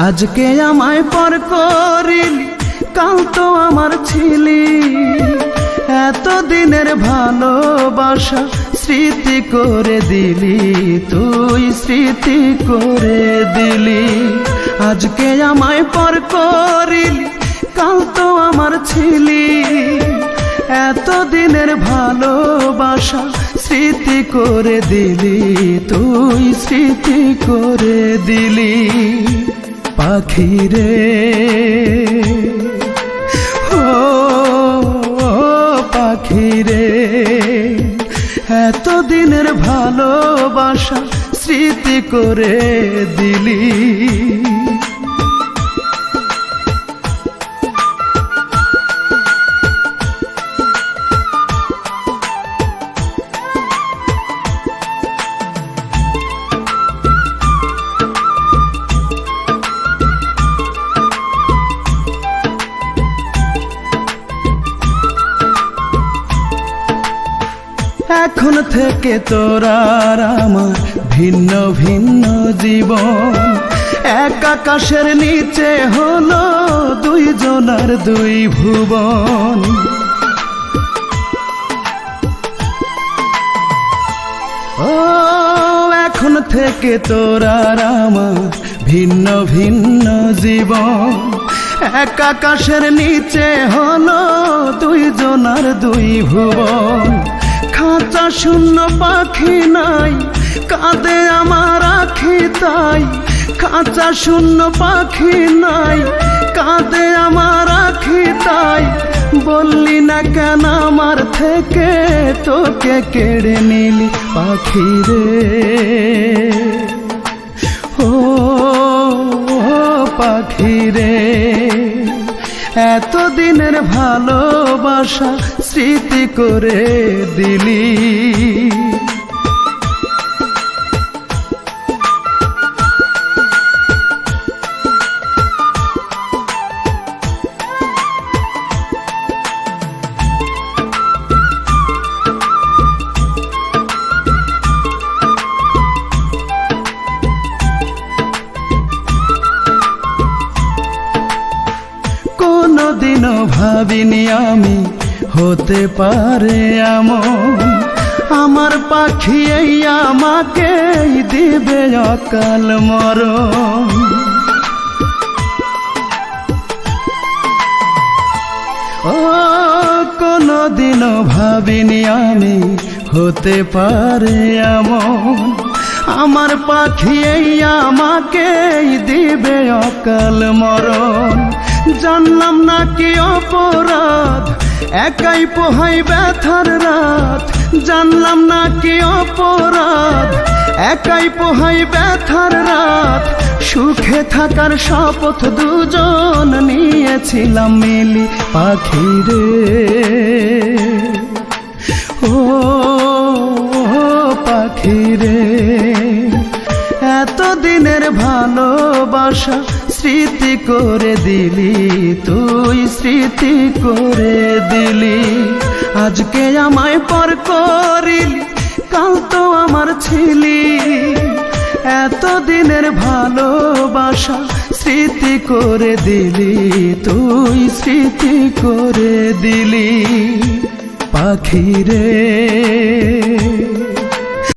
আজকে আমায় পর করিলি, কাল তো আমার ছিলি। এতদিনের ভালোবাসা স্মৃতি করে দিলি, তুই স্মৃতি করে দিলি। আজকে আমায় পর করিলি, কাল তো আমার ছিলি। এতদিনের ভালোবাসা স্মৃতি করে দিলি, তুই স্মৃতি করে দিলি। পাখি রে ও পাখি রে, এতদিনের ভালোবাসা স্মৃতি করে দিলি। এখন থেকে তোর আর আমার ভিন্ন ভিন্ন জীবন। এক আকাশের নিচে হলো দুইজনার দুই ভুবন। ও এখন থেকে তোর আর আমার ভিন্ন ভিন্ন জীবন। এক আকাশের নিচে হলো দুইজনার দুই ভুবন। খাঁচা শূন্য পাখি নাই, কাঁদে আমার আখি তাই। খাঁচা শূন্য পাখি নাই, কাঁদে আমার আখি তাই। বললি না কেন আমার থেকে, তোকে কেড়ে নিলি পাখি রে। ও পাখি রে, এতদিনের ভালোবাসা স্মৃতি করে দিলি। কোনদিনও ভাবিনি আমি হতে পারে এমন। আমার পাখি এই আমাকে দিবে অকাল মরণ। ও কোনদিনও ভাবিনি আমি হতে পারে এমন। আমার পাখি এই আমাকে দিবে অকাল মরণ। জানলাম না কি অপরাধ, একাই পোহাই ব্যথার রাত। জানলাম না কি অপরাধ, একাই পোহাই ব্যথার রাত। সুখে থাকার শপথ দুজন নিয়েছিলাম মিলি পাখি রে। ও পাখি রে, এতদিনের ভালোবাসা স্মৃতি করে দিলি, তুই স্মৃতি করে দিলি। আজকে আমায় পর করিলি, কাল তো আমার ছিলি। এতদিনের ভালোবাসা স্মৃতি করে দিলি, তুই স্মৃতি করে দিলি পাখি রে।